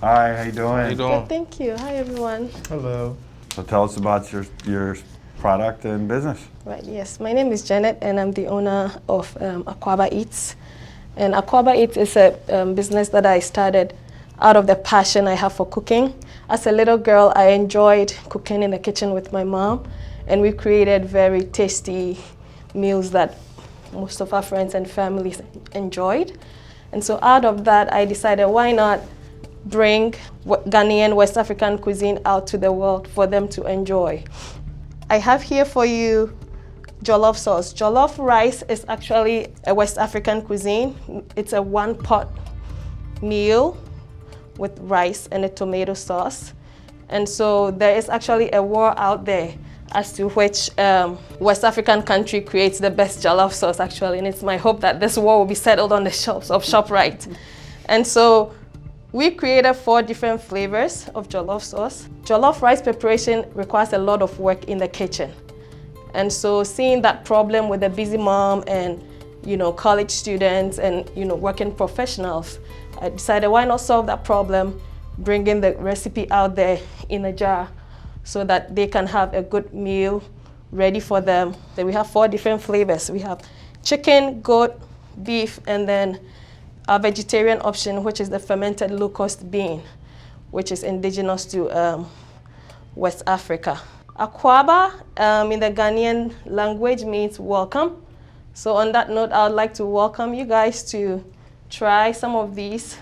Hi, how you doing? How you doing? Good, thank you. Hi, everyone. Hello. So tell us about your product and business. Right, yes. My name is Janet, and I'm the owner of Akwaaba Eats. And Akwaaba Eats is a business that I started out of the passion I have for cooking. As a little girl, I enjoyed cooking in the kitchen with my mom, and we created very tasty meals that most of our friends and families enjoyed. And so out of that, I decided, why not bring Ghanaian West African cuisine out to the world for them to enjoy. I have here for you jollof sauce. Jollof rice is actually a West African cuisine. It's a one-pot meal with rice and a tomato sauce. And so there is actually a war out there as to which West African country creates the best jollof sauce, actually. And it's my hope that this war will be settled on the shelves of ShopRite. And so we created 4 different flavors of jollof sauce. Jollof rice preparation requires a lot of work in the kitchen. And so seeing that problem with a busy mom and college students and working professionals, I decided, why not solve that problem, bringing the recipe out there in a jar so that they can have a good meal ready for them. Then we have 4 different flavors. We have chicken, goat, beef, and then our vegetarian option, which is the fermented low-cost bean, which is indigenous to West Africa. Akwaaba in the Ghanaian language means welcome. So on that note, I would like to welcome you guys to try some of these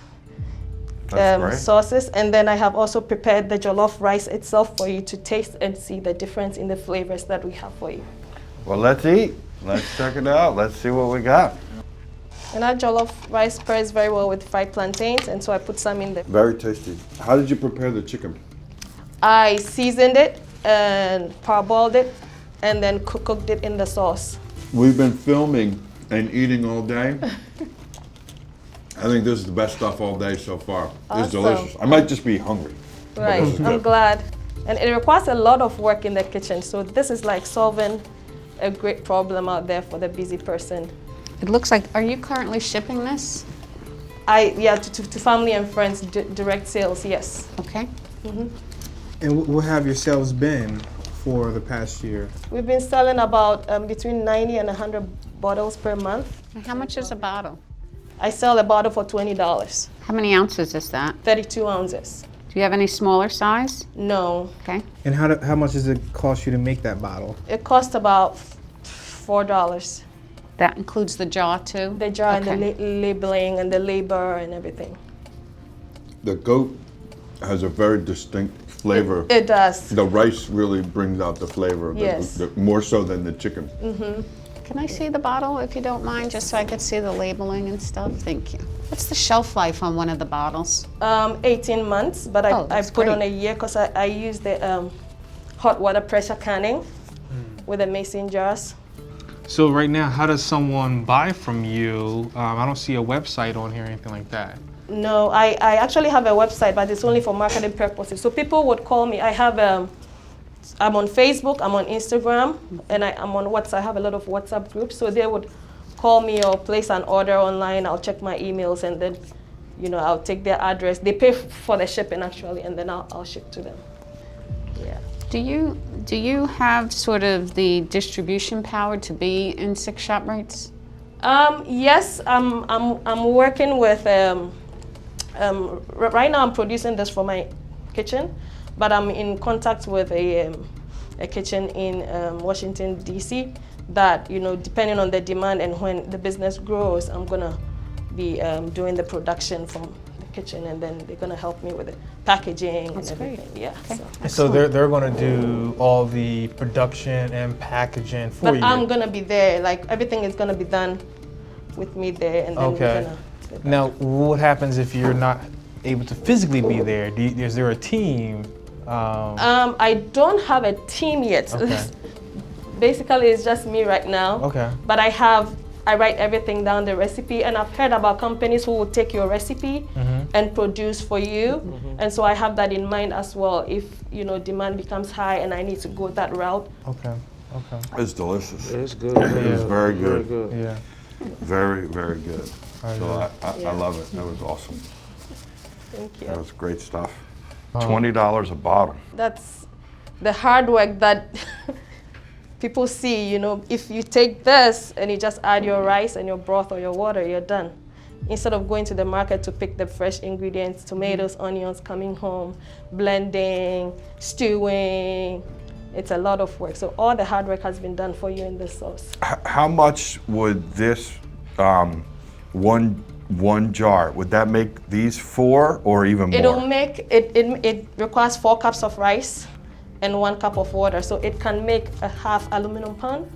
sauces. And then I have also prepared the jollof rice itself for you to taste and see the difference in the flavors that we have for you. Well, let's eat. Let's check it out. Let's see what we got. And our jollof rice pairs very well with fried plantains, and so I put some in there. Very tasty. How did you prepare the chicken? I seasoned it and parboiled it and then cooked it in the sauce. We've been filming and eating all day. I think this is the best stuff all day so far. Awesome. It's delicious. I might just be hungry. Right, I'm glad. And it requires a lot of work in the kitchen, so this is like solving a great problem out there for the busy person. It looks like, are you currently shipping this? To family and friends, direct sales, yes. Okay. And what have your sales been for the past year? We've been selling about between 90 and 100 bottles per month. And how much is a bottle? I sell a bottle for $20, How many ounces is that? 32 ounces. Do you have any smaller size? No, Okay. And how much does it cost you to make that bottle? it costs about $4. That includes the jar too? The jar Okay. and the labeling and the labor and everything. The goat has a very distinct flavor. It does. The rice really brings out the flavor, Yes. more so than the chicken. Can I see the bottle if you don't mind, just so I could see the labeling and stuff? Thank you. What's the shelf life on one of the bottles? 18 months, but Oh, I that's put on great. a year because I use the hot water pressure canning with the mason jars. So right now, how does someone buy from you? I don't see a website on here or anything like that. No, I actually have a website, but it's only for marketing purposes. So people would call me. I'm on Facebook, I'm on Instagram, and I'm on WhatsApp. I have a lot of WhatsApp groups. So they would call me or place an order online. I'll check my emails, and then, I'll take their address. They pay for the shipping actually, and then I'll ship to them. Yeah. Do you have sort of the distribution power to be in 6 ShopRites? Yes, I'm working with. Right now, I'm producing this for my kitchen, but I'm in contact with a kitchen in Washington D.C. that depending on the demand and when the business grows, I'm gonna be doing the production from the kitchen, and then they're gonna help me with the packaging That's and everything. great. Yeah. Okay. So. So they're going to do all the production and packaging for But you. I'm gonna be there. Like everything is gonna be done with me there, and then Okay. we're gonna. Now, what happens if you're not able to physically be there? Is there a team? I don't have a team yet. Okay. Basically, it's just me right now. Okay. But I write everything down, the recipe, and I've heard about companies who will take your recipe and produce for you. And so I have that in mind as well. If demand becomes high and I need to go that route. Okay. It's delicious. It's good. It was very good. Yeah. Very, very good. So I Yeah. love it. That was awesome. Thank you. That was great stuff. $20 a bottle. That's the hard work that people see, you know. If you take this and you just add your rice and your broth or your water, you're done. Instead of going to the market to pick the fresh ingredients, tomatoes, onions, coming home, blending, stewing, it's a lot of work. So all the hard work has been done for you in this sauce. How much would this one jar, would that make these 4 or even more? It'll make, it requires 4 cups of rice and 1 cup of water. So it can make a half aluminum pan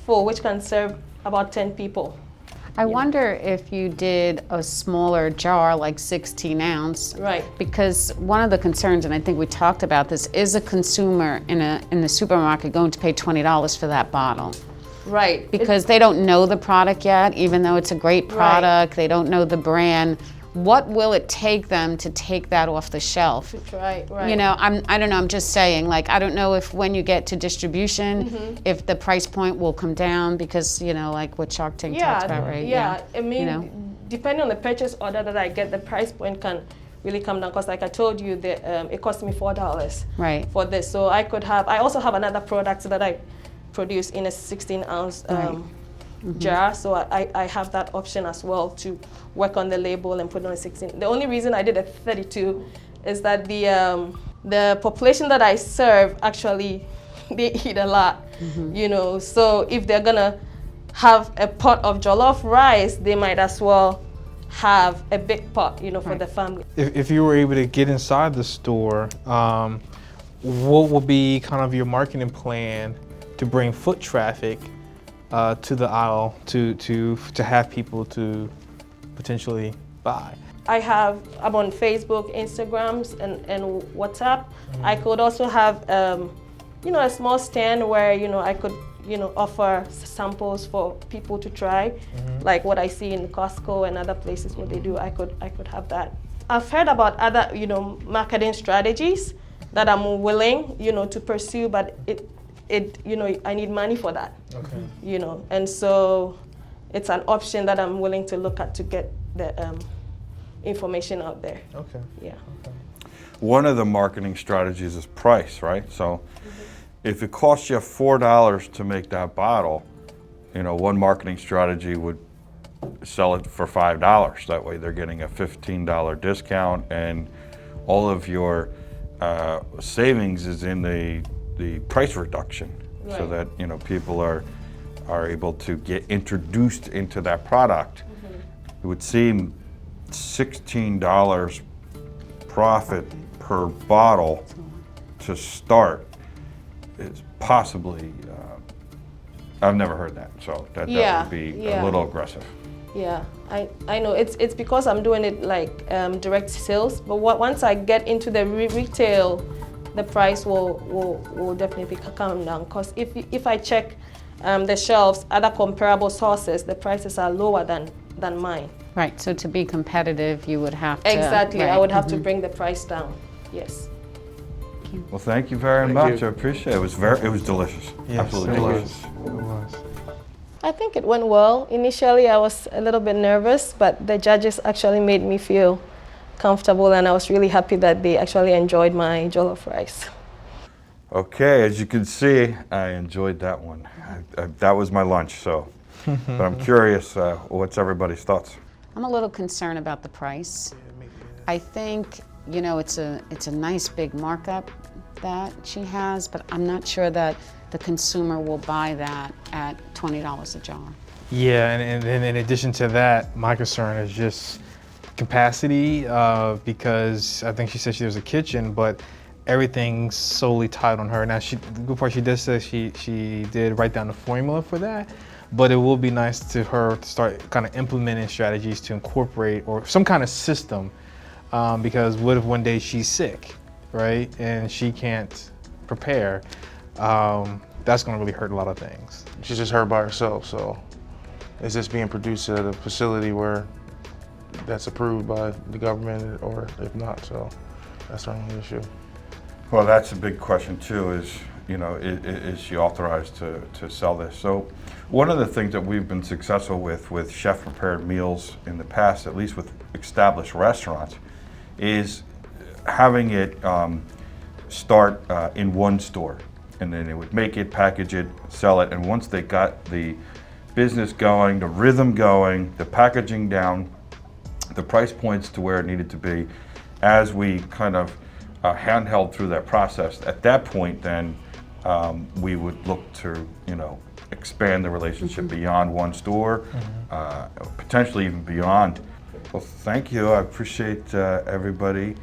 full, which can serve about 10 people. I wonder if you did a smaller jar, like 16 ounce. Right. Because one of the concerns, and I think we talked about this, is a consumer in the supermarket going to pay $20 for that bottle? Right. Because they don't know the product yet, even though it's a great product, they don't know the brand. What will it take them to take that off the shelf? Right. You know, I don't know, I'm just saying, like, I don't know if when you get to distribution, if the price point will come down because, you know, like what Shark Tank talks about, right? Yeah, I mean, You know? depending on the purchase order that I get, the price point can really come down because like I told you, it cost me $4 Right. for this. So I also have another product that I produce in a 16-ounce jar, so I have that option as well to work on the label and put on a 16. The only reason I did a 32 is that the population that I serve actually they eat a lot, you know. So if they're gonna have a pot of jollof rice, they might as well have a big pot, you know, for the family. If you were able to get inside the store, what would be kind of your marketing plan to bring foot traffic to the aisle to have people to potentially buy? I'm on Facebook, Instagrams, and WhatsApp. I could also have, you know, a small stand where, you know, I could, you know, offer samples for people to try, like what I see in Costco and other places where they do. I could have that. I've heard about other, you know, marketing strategies that I'm willing, you know, to pursue, but you know, I need money for that. Okay. You know, and so it's an option that I'm willing to look at to get the information out there. Okay. Yeah. One of the marketing strategies is price, right? So if it costs you $4 to make that bottle, you know, one marketing strategy would sell it for $5. That way they're getting a $15 discount and all of your savings is in the price reduction, so that, you know, people are able to get introduced into that product. It would seem $16 profit per bottle to start is possibly, I've never heard that, so that would be a little aggressive. Yeah, I know. It's because I'm doing it like direct sales, but once I get into the retail, the price will definitely come down. Because if I check the shelves, other comparable sources, the prices are lower than mine. Right, so to be competitive, you would have to... Exactly, right. I would have to bring the price down, yes. Well, thank you very much. I appreciate it. It was delicious. Yes, Absolutely it delicious. was. It was. I think it went well. Initially, I was a little bit nervous, but the judges actually made me feel comfortable, and I was really happy that they actually enjoyed my jollof rice. Okay, as you can see, I enjoyed that one. That was my lunch, so. But I'm curious, what's everybody's thoughts? I'm a little concerned about the price. I think, you know, it's a nice big markup that she has, but I'm not sure that the consumer will buy that at $20 a jar. Yeah, and in addition to that, my concern is just capacity, because I think she said there's a kitchen, but everything's solely tied on her. Now, the good part, she did say she did write down the formula for that, but it will be nice to her to start kind of implementing strategies to incorporate or some kind of system, because what if one day she's sick, right, and she can't prepare? That's going to really hurt a lot of things. She's just her by herself, so it's just being produced at a facility where that's approved by the government, or if not, so that's our only issue. Well, that's a big question too, is, you know, is she authorized to sell this? So one of the things that we've been successful with chef prepared meals in the past, at least with established restaurants, is having it start in one store, and then they would make it, package it, sell it, and once they got the business going, the rhythm going, the packaging down, the price points to where it needed to be, as we kind of handheld through that process, at that point then we would look to, expand the relationship beyond one store, potentially even beyond. Well, thank you. I appreciate everybody.